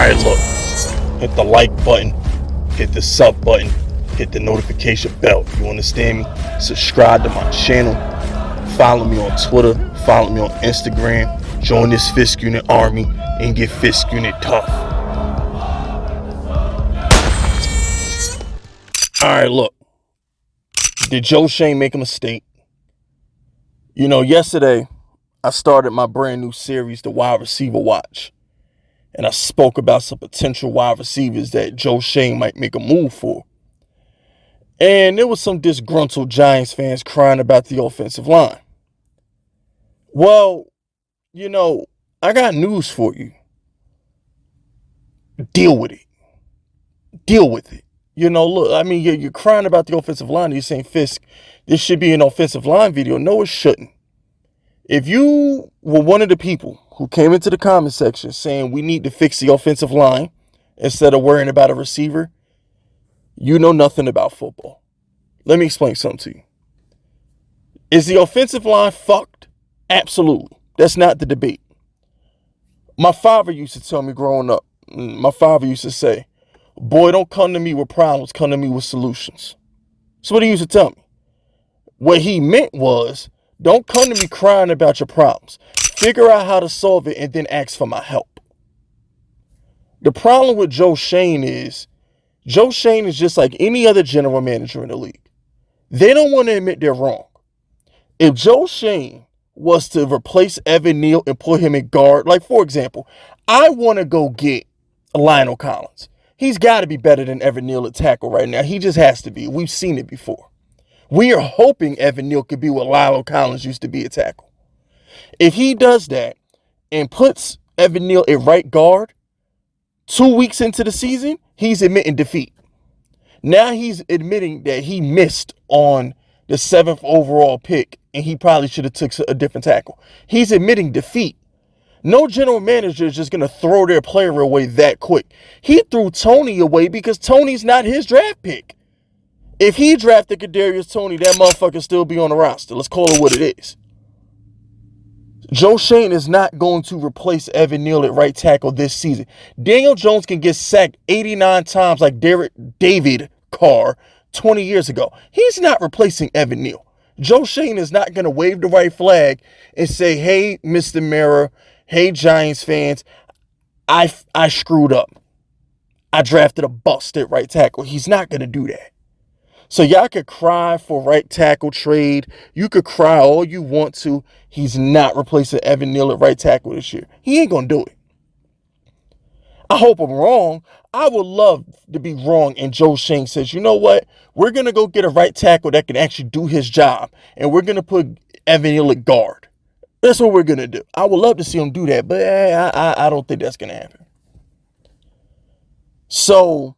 Alright, look. Hit the like button. Hit the sub button. Hit the notification bell. You understand me? Subscribe to my channel. Follow me on Twitter. Follow me on Instagram. Join this Fisk Unit army and get Fisk Unit tough. Alright, look. Did Joe Schoen make a mistake? You know, yesterday I started my brand new series, The Wide Receiver Watch. And I spoke about some potential wide receivers that Joe Schoen might make a move for. And there was some disgruntled Giants fans crying about the offensive line. Well, you know, I got news for you. Deal with it. Deal with it. You know, look, I mean, you're crying about the offensive line. You're saying, Fisk, this should be an offensive line video. No, it shouldn't. If you were one of the people who came into the comment section saying we need to fix the offensive line instead of worrying about a receiver, you know nothing about football. Let me explain something to you. Is the offensive line fucked? Absolutely. That's not the debate. My father used to tell me growing up, my father used to say, boy, don't come to me with problems, come to me with solutions. That's what he used to tell me. What he meant was, don't come to me crying about your problems. Figure out how to solve it and then ask for my help. The problem with Joe Schoen is just like any other general manager in the league. They don't want to admit they're wrong. If Joe Schoen was to replace Evan Neal and put him in guard, like for example, I want to go get Lionel Collins. He's got to be better than Evan Neal at tackle right now. He just has to be. We've seen it before. We are hoping Evan Neal could be what Lionel Collins used to be at tackle. If he does that and puts Evan Neal at right guard 2 weeks into the season, he's admitting defeat. Now he's admitting that he missed on the 7th overall pick and he probably should have took a different tackle. He's admitting defeat. No general manager is just going to throw their player away that quick. He threw Tony away because Tony's not his draft pick. If he drafted Kadarius Toney, that motherfucker still be on the roster. Let's call it what it is. Joe Schoen is not going to replace Evan Neal at right tackle this season. Daniel Jones can get sacked 89 times like David Carr 20 years ago. He's not replacing Evan Neal. Joe Schoen is not going to wave the white flag and say, hey, Mr. Mirror, hey, Giants fans, I screwed up. I drafted a bust at right tackle. He's not going to do that. So y'all could cry for right tackle trade. You could cry all you want to. He's not replacing Evan Neal at right tackle this year. He ain't going to do it. I hope I'm wrong. I would love to be wrong and Joe Schoen says, you know what? We're going to go get a right tackle that can actually do his job. And we're going to put Evan Neal at guard. That's what we're going to do. I would love to see him do that. But I don't think that's going to happen. So,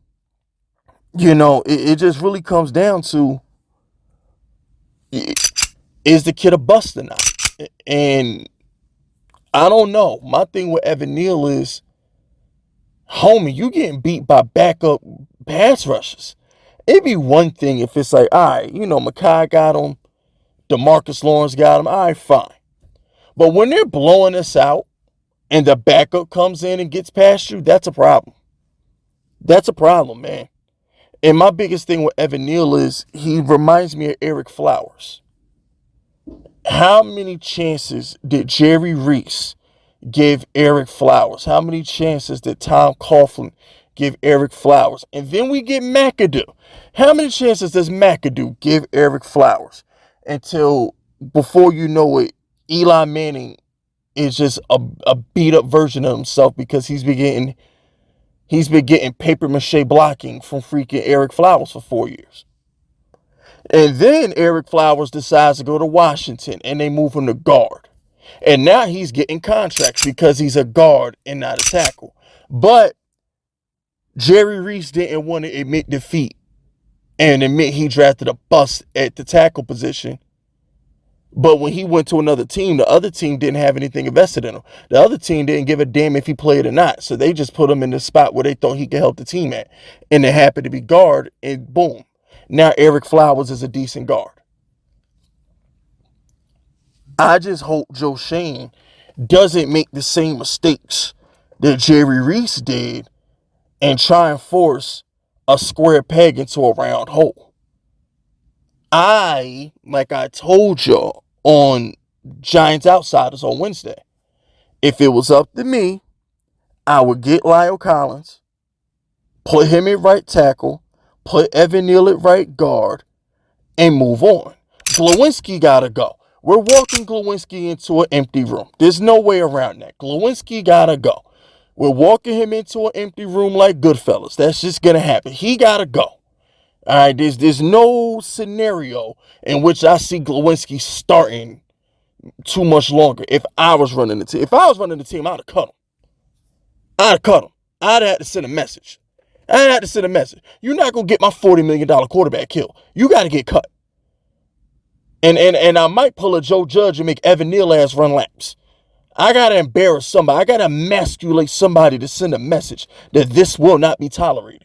you know, it just really comes down to, is the kid a bust or not? And I don't know. My thing with Evan Neal is, homie, you getting beat by backup pass rushers. It'd be one thing if it's like, all right, you know, Mekhi got him, DeMarcus Lawrence got him, all right, fine. But when they're blowing us out and the backup comes in and gets past you, that's a problem. That's a problem, man. And my biggest thing with Evan Neal is he reminds me of Eric Flowers. How many chances did Jerry Reese give Eric Flowers? How many chances did Tom Coughlin give Eric Flowers? And then we get McAdoo. How many chances does McAdoo give Eric Flowers? Until, before you know it, Eli Manning is just a beat-up version of himself because he's been getting paper mache blocking from freaking Eric Flowers for 4 years. And then Eric Flowers decides to go to Washington and they move him to guard. And now he's getting contracts because he's a guard and not a tackle. But Jerry Reese didn't want to admit defeat and admit he drafted a bust at the tackle position. But when he went to another team, the other team didn't have anything invested in him. The other team didn't give a damn if he played or not. So they just put him in the spot where they thought he could help the team at. And it happened to be guard, and boom. Now Eric Flowers is a decent guard. I just hope Joe Schoen doesn't make the same mistakes that Jerry Reese did and try and force a square peg into a round hole. Like I told y'all on Giants Outsiders on Wednesday, if it was up to me, I would get Lyle Collins, put him at right tackle, put Evan Neal at right guard, and move on. Glowinski gotta go. We're walking Glowinski into an empty room. There's no way around that. Glowinski gotta go. We're walking him into an empty room like Goodfellas. That's just gonna happen. He gotta go. All right, there's no scenario in which I see Glowinski starting too much longer. If I was running the team, I'd have cut him. I'd have had to send a message. You're not gonna get my $40 million quarterback killed. You got to get cut. And I might pull a Joe Judge and make Evan Neal ass run laps. I gotta embarrass somebody. I gotta emasculate somebody to send a message that this will not be tolerated.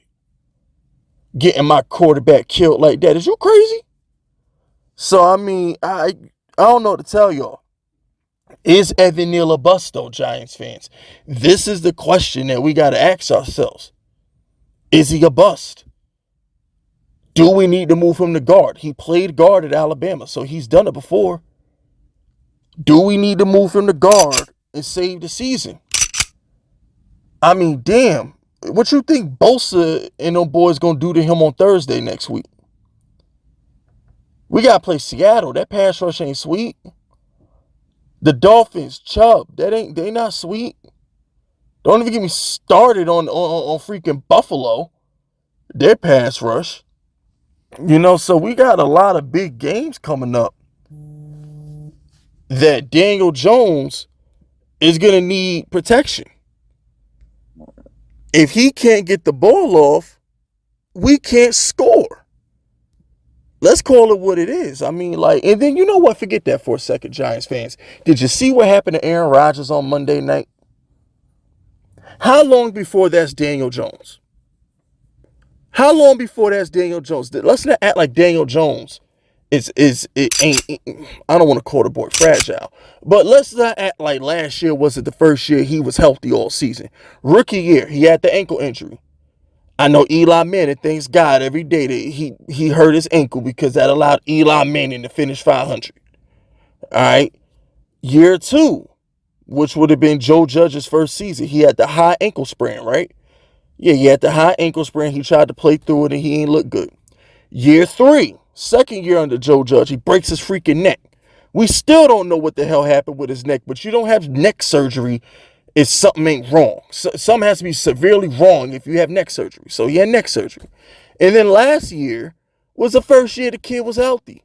Getting my quarterback killed like that. Is you crazy? So I mean, I don't know what to tell y'all. Is Evan Neal a bust though, Giants fans? This is the question that we gotta ask ourselves. Is he a bust? Do we need to move him to guard? He played guard at Alabama, so he's done it before. Do we need to move him to guard and save the season? I mean, damn. What you think Bosa and them boys gonna do to him on Thursday next week? We gotta play Seattle. That pass rush ain't sweet. The Dolphins, Chubb, they not sweet. Don't even get me started on freaking Buffalo. Their pass rush. So we got a lot of big games coming up that Daniel Jones is going to need protection. If he can't get the ball off, we can't score. Let's call it what it is. I mean, and then you know what? Forget that for a second, Giants fans. Did you see what happened to Aaron Rodgers on Monday night? How long before that's Daniel Jones? How long before that's Daniel Jones? Let's not act like Daniel Jones I don't want to call the boy fragile, but let's not act like last year wasn't the first year he was healthy all season. Rookie year, he had the ankle injury. I know Eli Manning thanks God every day that he hurt his ankle because that allowed Eli Manning to finish 500. All right. Year 2, which would have been Joe Judge's first season, he had the high ankle sprain, right? Yeah, he had the high ankle sprain. He tried to play through it and he ain't look good. Year 3, second year under Joe Judge, he breaks his freaking neck. We still don't know what the hell happened with his neck, but you don't have neck surgery if something ain't wrong. Something has to be severely wrong if you have neck surgery. So he had neck surgery. And then last year was the first year the kid was healthy.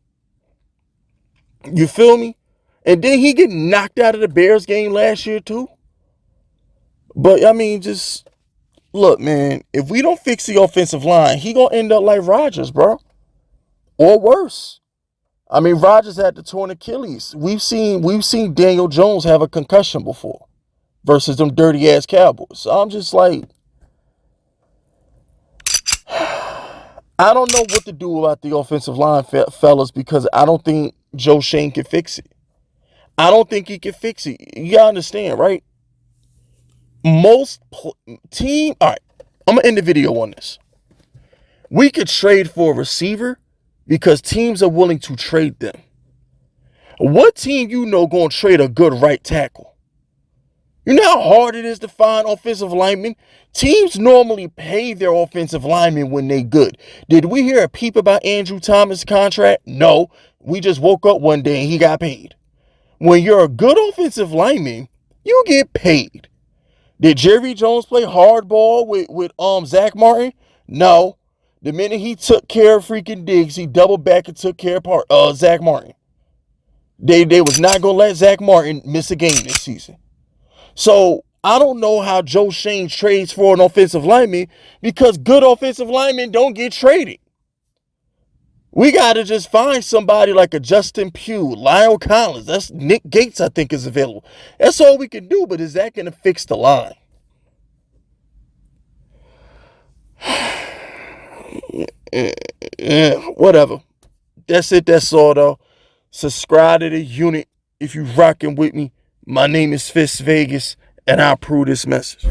You feel me? And then he get knocked out of the Bears game last year too. But I mean, just look, man, if we don't fix the offensive line, he gonna end up like Rodgers, bro. Or worse. I mean, Rodgers had the torn Achilles. We've seen Daniel Jones have a concussion before versus them dirty ass Cowboys. So I'm just like, I don't know what to do about the offensive line, fellas, because I don't think Joe Schoen can fix it. I don't think he can fix it. You understand, right? All right, I'm going to end the video on this. We could trade for a receiver because teams are willing to trade them. What team going to trade a good right tackle? You know how hard it is to find offensive linemen? Teams normally pay their offensive linemen when they good. Did we hear a peep about Andrew Thomas' contract? No. We just woke up one day and he got paid. When you're a good offensive lineman, you get paid. Did Jerry Jones play hardball with Zach Martin? No. The minute he took care of freaking Diggs, he doubled back and took care of Zach Martin. They was not going to let Zach Martin miss a game this season. So I don't know how Joe Schoen trades for an offensive lineman because good offensive linemen don't get traded. We got to just find somebody like a Justin Pugh, Lyle Collins. That's Nick Gates, I think, is available. That's all we can do, but is that going to fix the line? Whatever. That's it. That's all, though. Subscribe to the unit if you rocking with me. My name is Fist Vegas, and I approve this message.